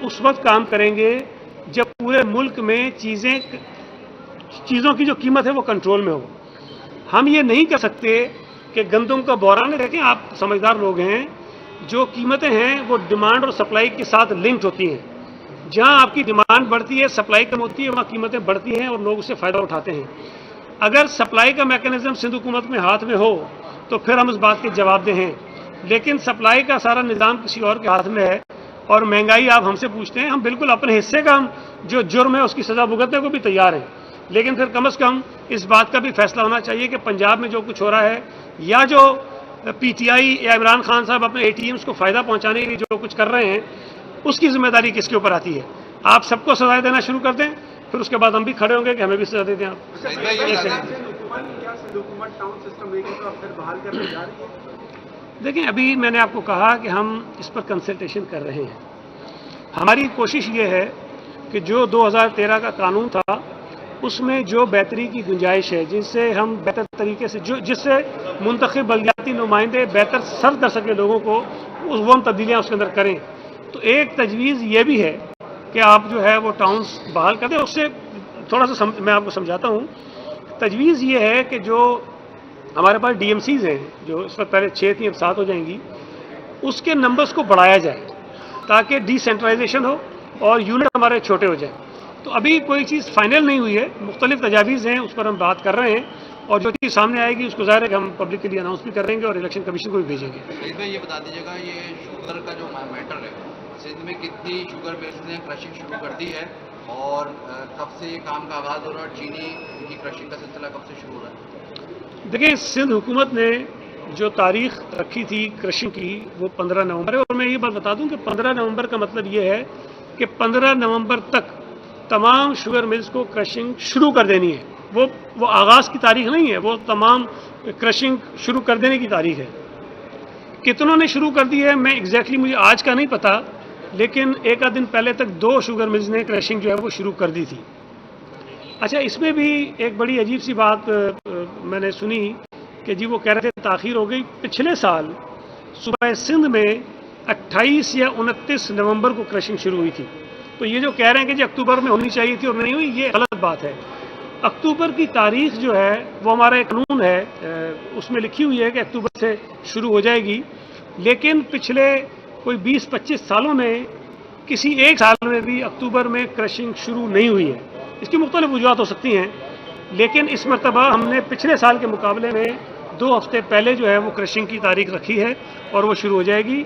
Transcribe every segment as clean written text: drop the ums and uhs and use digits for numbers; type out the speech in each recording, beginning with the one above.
اس وقت کام کریں گے جب پورے ملک میں چیزوں کی جو قیمت ہے وہ کنٹرول میں ہو. ہم یہ نہیں کر سکتے کہ گندم کا بحران ہے. دیکھیں آپ سمجھدار لوگ ہیں, جو قیمتیں ہیں وہ ڈیمانڈ اور سپلائی کے ساتھ لنکڈ ہوتی ہیں. جہاں آپ کی ڈیمانڈ بڑھتی ہے, سپلائی کم ہوتی ہے, وہاں قیمتیں بڑھتی ہیں اور لوگ اس سے فائدہ اٹھاتے ہیں. اگر سپلائی کا میکانزم سندھ حکومت میں ہاتھ میں ہو تو پھر ہم اس بات کے جواب دہ ہیں, لیکن سپلائی کا سارا نظام کسی اور کے ہاتھ میں ہے اور مہنگائی آپ ہم سے پوچھتے ہیں. ہم بالکل اپنے حصے کا ہم جو جرم ہے اس کی سزا بھگتنے کو بھی تیار ہیں, لیکن پھر کم از کم اس بات کا بھی فیصلہ ہونا چاہیے کہ پنجاب میں جو کچھ ہو رہا ہے یا جو پی ٹی آئی یا عمران خان صاحب اپنے اے ٹی ایمز کو فائدہ پہنچانے کے لیے جو کچھ کر رہے ہیں اس کی ذمہ داری کس کے اوپر آتی ہے. آپ سب کو سزائیں دینا شروع کر دیں, پھر اس کے بعد ہم بھی کھڑے ہوں گے کہ ہمیں بھی سزا دے دیں. دیکھیں, ابھی میں نے آپ کو کہا کہ ہم اس پر کنسلٹیشن کر رہے ہیں. ہماری کوشش یہ ہے کہ جو 2013 کا قانون تھا اس میں جو بہتری کی گنجائش ہے, جس سے ہم بہتر طریقے سے جس سے منتخب بلدیاتی نمائندے بہتر سرو کر سکے لوگوں کو, وہ ہم تبدیلیاں اس کے اندر کریں. تو ایک تجویز یہ بھی ہے کہ آپ جو ہے وہ ٹاؤنز بحال کر دیں. اس سے تھوڑا سا میں آپ کو سمجھاتا ہوں. تجویز یہ ہے کہ جو ہمارے پاس ڈی ایم سیز ہیں, جو اس وقت پہلے 6 تھیں اب 7 ہو جائیں گی, اس کے نمبرز کو بڑھایا جائے تاکہ ڈی سینٹرائزیشن ہو اور یونٹ ہمارے چھوٹے ہو جائیں. تو ابھی کوئی چیز فائنل نہیں ہوئی ہے, مختلف تجاویز ہیں, اس پر ہم بات کر رہے ہیں, اور جو چیز سامنے آئے گی اس کو ظاہر ہے کہ ہم پبلک کے لیے اناؤنس بھی کر دیں گے اور الیکشن کمیشن کو بھی بھیجیں گے. یہ بتا دیجیے گا, یہ شوگر کا جو میٹر ہے سندھ میں کتنی شوگر ملز نے کرشنگ شروع کر دی ہے اور کب سے یہ کام کا آغاز ہو رہا ہے, اور چینی کی کرشنگ کا سلسلہ کب سے شروع ہو رہا ہے؟ دیکھیں, سندھ حکومت نے جو تاریخ رکھی تھی کرشنگ کی وہ 15 نومبر ہے, اور میں یہ بات بتا دوں کہ 15 نومبر کا مطلب یہ ہے کہ 15 نومبر تک تمام شوگر ملز کو کرشنگ شروع کر دینی ہے. وہ آغاز کی تاریخ نہیں ہے, وہ تمام کرشنگ شروع کر دینے کی تاریخ ہے. کتنوں نے شروع کر دی ہے میں ایگزیکٹلی مجھے آج کا نہیں پتا, لیکن ایک آدھ دن پہلے تک 2 شوگر ملز نے کرشنگ جو ہے وہ شروع کر دی تھی. اچھا, اس میں بھی ایک بڑی عجیب سی بات میں نے سنی کہ جی وہ کہہ رہے تھے تاخیر ہو گئی. پچھلے سال صوبہ سندھ میں 28 یا 29 نومبر کو کرشنگ شروع ہوئی تھی. تو یہ جو کہہ رہے ہیں کہ جی اکتوبر میں ہونی چاہیے تھی اور نہیں ہوئی, یہ غلط بات ہے. اکتوبر کی تاریخ جو ہے وہ ہمارا ایک قانون ہے, اس میں لکھی ہوئی ہے کہ اکتوبر سے شروع ہو جائے گی, لیکن پچھلے کوئی 20-25 سالوں میں کسی ایک سال میں بھی اکتوبر میں کرشنگ شروع نہیں ہوئی ہے. اس کی مختلف وجوہات ہو سکتی ہیں, لیکن اس مرتبہ ہم نے پچھلے سال کے مقابلے میں 2 ہفتے پہلے جو ہے وہ کرشنگ کی تاریخ رکھی ہے اور وہ شروع ہو جائے گی.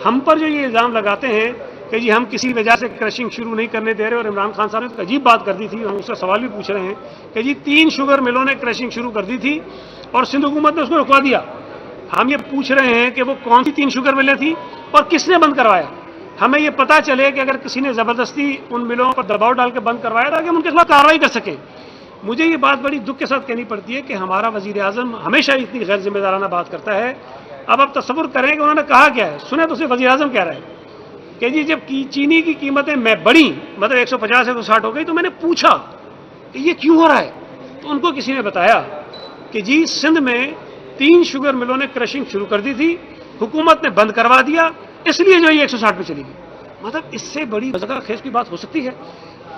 ہم پر جو یہ الزام لگاتے ہیں کہ جی ہم کسی وجہ سے کرشنگ شروع نہیں کرنے دے رہے, اور عمران خان صاحب نے تو عجیب بات کر دی تھی, ہم اس سے سوال بھی پوچھ رہے ہیں کہ جی 3 شوگر ملوں نے کرشنگ شروع کر دی تھی اور سندھ حکومت نے اس کو رکوا دیا. ہم یہ پوچھ رہے ہیں کہ وہ کون سی 3 شوگر ملیں تھیں اور کس نے بند کروایا. ہمیں یہ پتہ چلے کہ اگر کسی نے زبردستی ان ملوں پر دباؤ ڈال کے بند کروایا تاکہ ہم ان کے خلاف کارروائی کر سکیں. مجھے یہ بات بڑی دکھ کے ساتھ کہنی پڑتی ہے کہ ہمارا وزیر اعظم ہمیشہ اتنی غیر ذمہ دارانہ بات کرتا ہے. اب آپ تصور کریں کہ انہوں نے کہا کیا ہے, سنیں تو صرف وزیر اعظم کہہ رہا ہے کہ جی جب چینی کی قیمتیں میں بڑھی, مطلب 150 سے 160 ہو گئی, تو میں نے پوچھا کہ یہ کیوں ہو رہا ہے, تو ان کو کسی نے بتایا کہ جی سندھ میں 3 شوگر ملوں نے کرشنگ شروع کر دی تھی, حکومت نے بند کروا دیا, اس لیے جو یہ 160 پہ چلی گئی. مطلب اس سے بڑی مذاق خیز کی بات ہو سکتی ہے؟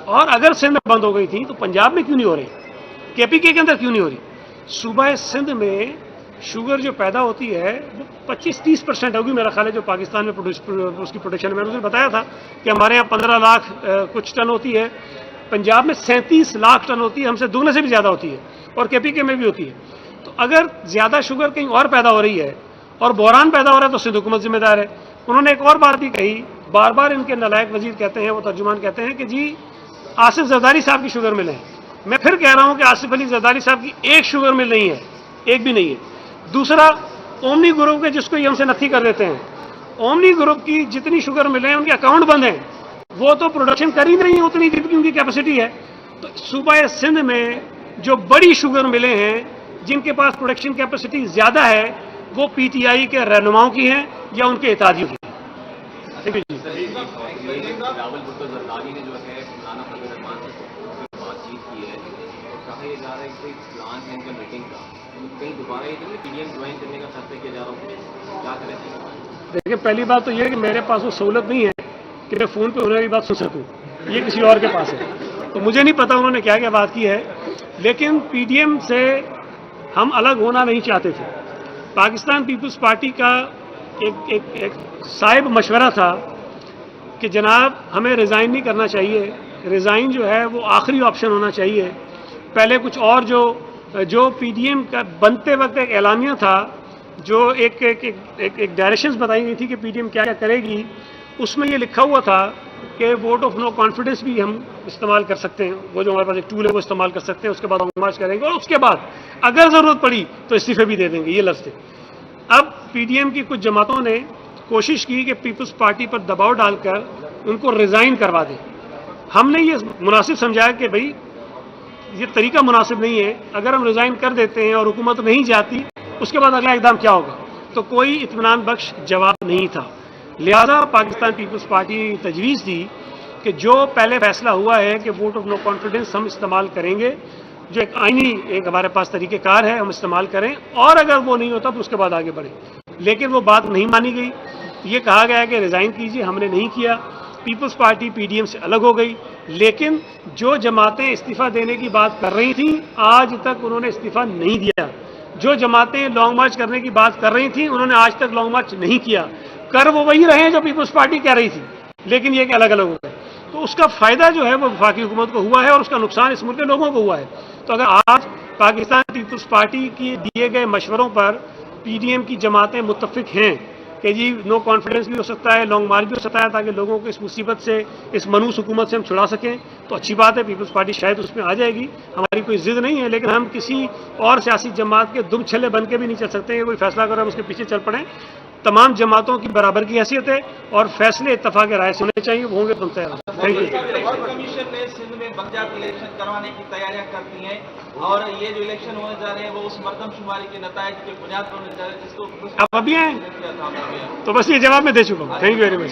اور اگر سندھ میں بند ہو گئی تھی تو پنجاب میں کیوں نہیں ہو رہی, کے پی کے اندر کیوں نہیں ہو رہی؟ صوبہ سندھ میں شوگر جو پیدا ہوتی ہے وہ 25-30% ہوگی میرا خیال ہے جو پاکستان میں اس کی پروڈکشن ہے. میں نے اسے بتایا تھا کہ ہمارے یہاں 15 لاکھ کچھ ٹن ہوتی ہے, پنجاب میں 37 لاکھ ٹن ہوتی ہے, ہم سے دوگنے سے بھی زیادہ ہوتی ہے, اور کے پی کے میں بھی ہوتی ہے. تو اگر زیادہ شوگر کہیں اور پیدا ہو رہی ہے اور بحران پیدا ہو رہا ہے تو سندھ حکومت ذمہ دار ہے. انہوں نے ایک اور بات بھی کہی, بار بار ان کے نالائق وزیر کہتے ہیں, وہ ترجمان کہتے ہیں کہ جی آصف زرداری صاحب کی شوگر مل ہے. میں پھر کہہ رہا ہوں کہ آصف علی زرداری صاحب کی ایک شوگر مل نہیں ہے, ایک بھی نہیں ہے. دوسرا, اومنی گروپ کے جس کو یہ ہم سے نتھی کر دیتے ہیں, اومنی گروپ کی جتنی شوگر ملیں ہیں ان کے اکاؤنٹ بند ہیں, وہ تو پروڈکشن کر ہی نہیں اتنی جتنی ان کی کیپیسٹی ہے. تو صوبہ سندھ میں جو بڑی شوگر ملیں ہیں جن کے پاس پروڈکشن کیپیسٹی زیادہ ہے وہ پی ٹی آئی کے رہنماؤں کی ہیں یا ان کے اتحادیوں کی ہیں. بلاول بھٹو زرداری نے جو ہے مولانا فضل الرحمان سے بات چیت کی ہے اور کہا یہ جا رہا ہے کہ کوئی پلان ہے ان کا میٹنگ کا, کہیں دوبارہ یہ پی ڈی ایم جوائن کرنے کا فیصلہ کیا جا رہا ہو, کیا کریں؟ دیکھیں, پہلی بات تو یہ ہے کہ میرے پاس وہ سہولت نہیں ہے کہ میں فون پہ انہوں کی بات سن سکوں، یہ کسی اور کے پاس ہے. تو مجھے نہیں پتا انہوں نے کیا کیا بات کی ہے، لیکن پی ڈی ایم سے ہم الگ ہونا نہیں چاہتے تھے. پاکستان پیپلز پارٹی کا ایک صائب مشورہ تھا کہ جناب ہمیں ریزائن نہیں کرنا چاہیے، ریزائن جو ہے وہ آخری آپشن ہونا چاہیے. پہلے کچھ اور جو پی ڈی ایم کا بنتے وقت ایک اعلامیہ تھا، جو ایک ڈائریکشنز بتائی گئی تھی کہ پی ڈی ایم کیا کیا کرے گی، اس میں یہ لکھا ہوا تھا کہ ووٹ آف نو کانفیڈنس بھی ہم استعمال کر سکتے ہیں، وہ جو ہمارے پاس ایک ٹول ہے وہ استعمال کر سکتے ہیں. اس کے بعد لانگ مارچ کریں گے اور اس کے بعد اگر ضرورت پڑی تو استعفے بھی دے دیں گے، یہ لفظ تھے. اب پی ڈی ایم کی کچھ جماعتوں نے کوشش کی کہ پیپلز پارٹی پر دباؤ ڈال کر ان کو ریزائن کروا دیں. ہم نے یہ مناسب سمجھا کہ بھائی یہ طریقہ مناسب نہیں ہے. اگر ہم ریزائن کر دیتے ہیں اور حکومت نہیں جاتی، اس کے بعد اگلا اقدام کیا ہوگا؟ تو کوئی اطمینان بخش جواب نہیں تھا. لہذا پاکستان پیپلز پارٹی نے تجویز دی کہ جو پہلے فیصلہ ہوا ہے کہ ووٹ آف نو کانفیڈنس ہم استعمال کریں گے، جو ایک آئینی ایک ہمارے پاس طریقہ کار ہے، ہم استعمال کریں، اور اگر وہ نہیں ہوتا تو اس کے بعد آگے بڑھیں. لیکن وہ بات نہیں مانی گئی. یہ کہا گیا کہ ریزائن کیجیے، ہم نے نہیں کیا. People's Party P D M سے الگ ہو گئی. لیکن جو جماعتیں استعفیٰ دینے کی بات کر رہی تھیں آج تک انہوں نے استعفیٰ نہیں دیا. جو جماعتیں لانگ مارچ کرنے کی بات کر رہی تھیں انہوں نے آج تک لانگ مارچ نہیں کیا. کر وہ وہی رہے ہیں جو پیپلز پارٹی کہہ رہی تھی، لیکن یہ کہ الگ الگ ہو گئے. تو اس کا فائدہ جو ہے وہ وفاقی حکومت کو ہوا ہے اور اس کا نقصان اس ملک کے لوگوں کو ہوا ہے. تو اگر آج پاکستان پیپلز پارٹی کی دیے گئے مشوروں پر پی ڈی ایم کی جماعتیں متفق ہیں کہ جی نو کانفیڈنس بھی ہو سکتا ہے، لانگ مارچ بھی ہو سکتا ہے، تاکہ لوگوں کو اس مصیبت سے، اس منحوس حکومت سے ہم چھڑا سکیں، تو اچھی بات ہے. پیپلز پارٹی شاید اس میں آ جائے گی. ہماری کوئی ضد نہیں ہے، لیکن ہم کسی اور سیاسی جماعت کے دم چھلے بن کے بھی نہیں چل سکتے ہیں. کوئی فیصلہ کرو ہم اس کے پیچھے چل پڑیں. تمام جماعتوں کی برابر کی حیثیت ہے اور فیصلے اتفاق رائے سے ہونے چاہیے. وہ ہوں گے تو ہم تیار ہیں. Thank you. الیکشن کمیشن نے سندھ میں بنجات الیکشن کروانے کی تیاریاں کر دی ہیں اور یہ جو الیکشن ہونے جا رہے ہیں وہ اس مردم شماری کے نتائج کی بنیاد پر ہونے جا رہے ہیں جس کو آپ ابھی آئیں تو بس یہ جواب میں دے چکا ہوں. Thank you very much.